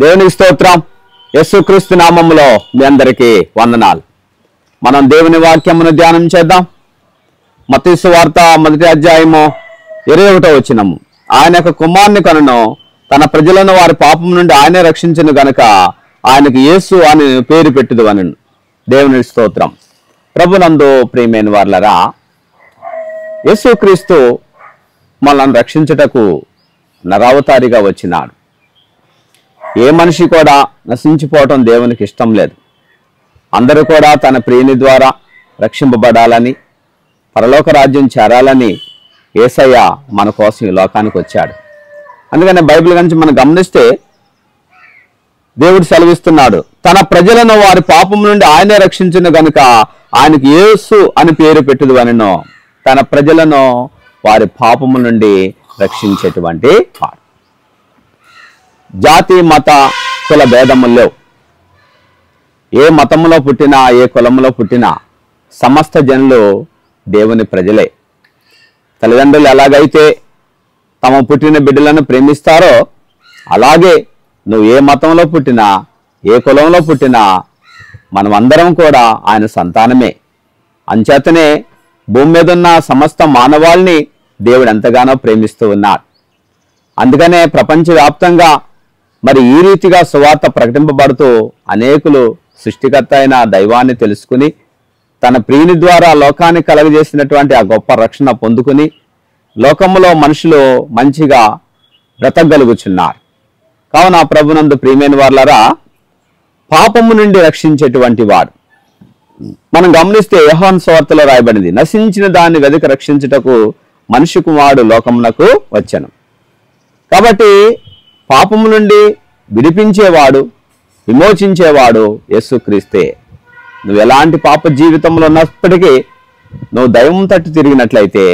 దేవునికి స్తోత్రం. యేసుక్రీస్తు నామములో మీ అందరికీ వందనాలు. మనం దేవుని వాక్యమును ధ్యానం చేద్దాం. మత్తయి సువార్త 1వ అధ్యాయము 21వ వచనము. ఆయన యొక్క కుమారుని కనును తన ప్రజలను వారి పాపం నుండి ఆయనే రక్షించును గనుక ఆయనకు యేసు అని పేరు పెట్టుదు అని. దేవుని స్తోత్రం. ప్రభునందు ప్రియమైన వారలారా, యేసుక్రీస్తు మనల్ని రక్షించుటకు నరావతారిగా వచ్చినాడు. ఏ మనిషి కూడా నశించిపోవటం దేవునికి ఇష్టం లేదు. అందరూ కూడా తన ప్రియుని ద్వారా రక్షింపబడాలని, పరలోక రాజ్యం చేరాలని యేసయ్య మన కోసం ఈ లోకానికి వచ్చాడు. అందుకని బైబిల్ గురించి మనం గమనిస్తే దేవుడు సెలవిస్తున్నాడు, తన ప్రజలను వారి పాపం నుండి ఆయనే రక్షించును గనుక ఆయనకు యేసు అని పేరు పెట్టుదు అనెను. తన ప్రజలను వారి పాపము నుండి రక్షించేటువంటి వాడు. జాతి మత కుల భేదములు లేవు. ఏ మతంలో పుట్టినా ఏ కులంలో పుట్టినా సమస్త జనులు దేవుని ప్రజలే. తల్లిదండ్రులు ఎలాగైతే తమ పుట్టిన బిడ్డలను ప్రేమిస్తారో అలాగే నువ్వు ఏ మతంలో పుట్టినా ఏ కులంలో పుట్టినా మనమందరం కూడా ఆయన సంతానమే. అంచేతనే భూమి మీద ఉన్న సమస్త మానవాళిని దేవుడు ఎంతగానో ప్రేమిస్తూ ఉన్నాడు. అందుకనే ప్రపంచవ్యాప్తంగా మరి ఈ రీతిగా సువార్త ప్రకటింపబడుతూ అనేకులు సృష్టికర్త అయిన దైవాన్ని తెలుసుకుని తన ప్రియుని ద్వారా లోకాన్ని కలగజేసినటువంటి ఆ గొప్ప రక్షణ పొందుకుని లోకములో మనుషులు మంచిగా బ్రతకగలుగుచున్నారు. కావున ప్రభునందు ప్రియమైన వారలారా, పాపము నుండి రక్షించేటువంటి వాడు. మనం గమనిస్తే యోహాను సువార్తలో రాయబడింది, నశించిన దాన్ని వెదకి రక్షించుటకు మనిషి కుమారుడు లోకమునకు వచ్చెను. కాబట్టి పాపము నుండి విడిపించేవాడు, విమోచించేవాడు యేసుక్రీస్తే. నువ్వు ఎలాంటి పాప జీవితంలో ఉన్నప్పటికీ నువ్వు దైవం తట్టు తిరిగినట్లయితే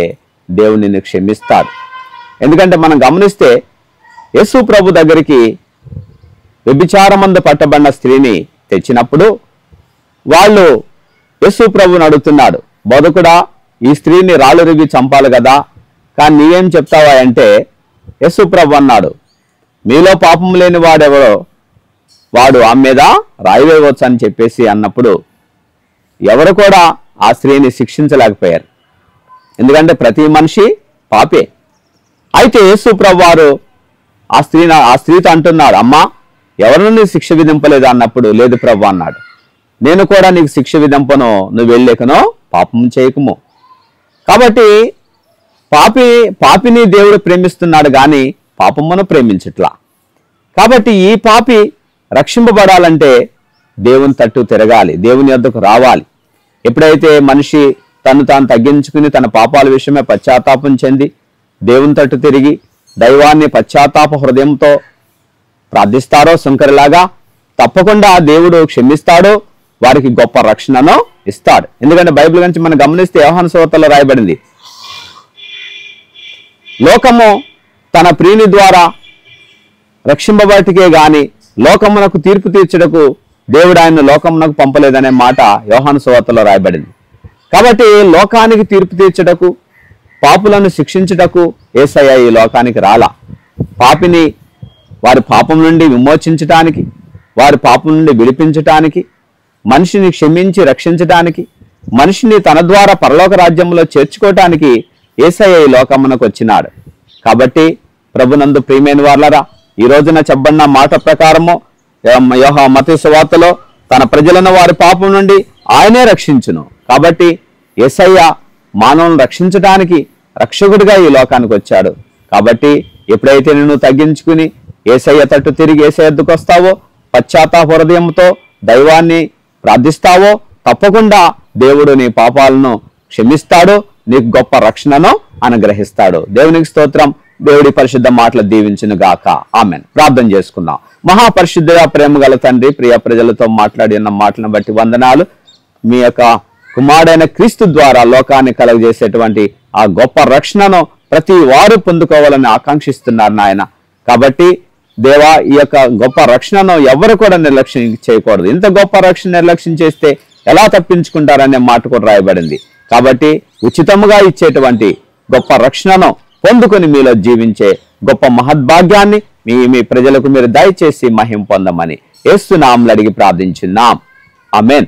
దేవుడు నిన్ను క్షమిస్తాడు. ఎందుకంటే మనం గమనిస్తే యేసు ప్రభు దగ్గరికి వ్యభిచారమందు పట్టబడిన స్త్రీని తెచ్చినప్పుడు వాళ్ళు యేసు ప్రభుని అడుగుతున్నాడు, బోధకుడా, ఈ స్త్రీని రాళ్ళు రువ్వి చంపాలి కదా, కానీ నీవేం చెప్తావా అంటే యేసు ప్రభు అన్నాడు, మీలో పాపం లేని వాడెవడో వాడు ఆమె మీద రాయి వేయవచ్చు అని చెప్పేసి అన్నప్పుడు ఎవరు కూడా ఆ స్త్రీని శిక్షించలేకపోయారు. ఎందుకంటే ప్రతి మనిషి పాపే. అయితే యేసు ప్రభు వారు ఆ స్త్రీతో అంటున్నాడు, అమ్మా, ఎవరిని నీ శిక్ష విధింపలేదు అన్నప్పుడు, లేదు ప్రభు అన్నాడు, నేను కూడా నీకు శిక్ష విధింపను, నువ్వు వెళ్ళలేకనో పాపం చేయకము. కాబట్టి పాపిని దేవుడు ప్రేమిస్తున్నాడు కానీ పాపమును ప్రేమించట్లా. కాబట్టి ఈ పాపి రక్షింపబడాలంటే దేవుని తట్టు తిరగాలి, దేవుని యొద్దకు రావాలి. ఎప్పుడైతే మనిషి తను తాను తగ్గించుకుని తన పాపాల విషయమే పశ్చాత్తాపం చెంది దేవుని తట్టు తిరిగి దైవాన్ని పశ్చాత్తాప హృదయంతో ప్రార్థిస్తారో శంకరులాగా, తప్పకుండా దేవుడు క్షమిస్తాడు, వారికి గొప్ప రక్షణను ఇస్తాడు. ఎందుకంటే బైబిల్ గురించి మనం గమనిస్తే యోహాను సువార్తలో రాయబడింది, లోకము తన ప్రియుని ద్వారా రక్షింపబడికే గాని లోకమునకు తీర్పు తీర్చుటకు దేవుడు ఆయన లోకమునకు పంపలేదనే మాట యోహాను సువార్తలో రాయబడింది. కాబట్టి లోకానికి తీర్పు తీర్చుటకు, పాపులను శిక్షించుటకు యేసయ్య ఈ లోకానికి రాలా. పాపిని వారి పాపం నుండి విమోచించటానికి, వారి పాపం నుండి విడిపించటానికి, మనిషిని క్షమించి రక్షించటానికి, మనిషిని తన ద్వారా పరలోక రాజ్యంలో చేర్చుకోవటానికి యేసయ్య ఈ లోకమునకు వచ్చినాడు. కాబట్టి ప్రభునందు ప్రియమైన వారలారా, ఈ రోజున చెప్పబడిన మాట ప్రకారము మత్తయి సువార్తలో తన ప్రజలను వారి పాపం నుండి ఆయనే రక్షించును. కాబట్టి యేసయ్య మానవులను రక్షించడానికి రక్షకుడిగా ఈ లోకానికి వచ్చాడు. కాబట్టి ఎప్పుడైతే నువ్వు తగ్గించుకుని యేసయ్య తట్టు తిరిగి యేసయ్య వద్దకు వస్తావో, పశ్చాత్తాప హృదయంతో దైవాన్ని ప్రార్థిస్తావో, తప్పకుండా దేవుడు నీ పాపాలను క్షమిస్తాడు, నీకు గొప్ప రక్షణను అనుగ్రహిస్తాడు. దేవునికి స్తోత్రం. దేవుడి పరిశుద్ధ మాటలు దీవించును గాక. ఆమెన్. ప్రార్థన చేసుకుందాం. మహాపరిశుద్ధ ప్రేమ గల తండ్రి, ప్రియ ప్రజలతో మాట్లాడిన మాటలను బట్టి వందనాలు. మీ యొక్క కుమారుడైన క్రీస్తు ద్వారా లోకాన్ని కలుగజేసేటువంటి ఆ గొప్ప రక్షణను ప్రతి వారు పొందుకోవాలని ఆకాంక్షిస్తున్నారు నాయన. కాబట్టి దేవా, ఈ యొక్క గొప్ప రక్షణను ఎవరు కూడా నిర్లక్ష్యం చేయకూడదు. ఇంత గొప్ప రక్షణ నిర్లక్ష్యం చేస్తే ఎలా తప్పించుకుంటారనే మాట కూడా రాయబడింది. కాబట్టి ఉచితముగా ఇచ్చేటువంటి గొప్ప రక్షణను పొందుకొని మీలో జీవించే గొప్ప మహద్భాగ్యాన్ని మీ ప్రజలకు మీరు దయచేసి మహిమ పొందమని యేసు నామములో అడిగి ప్రార్థించున్నాం. ఆమేన్.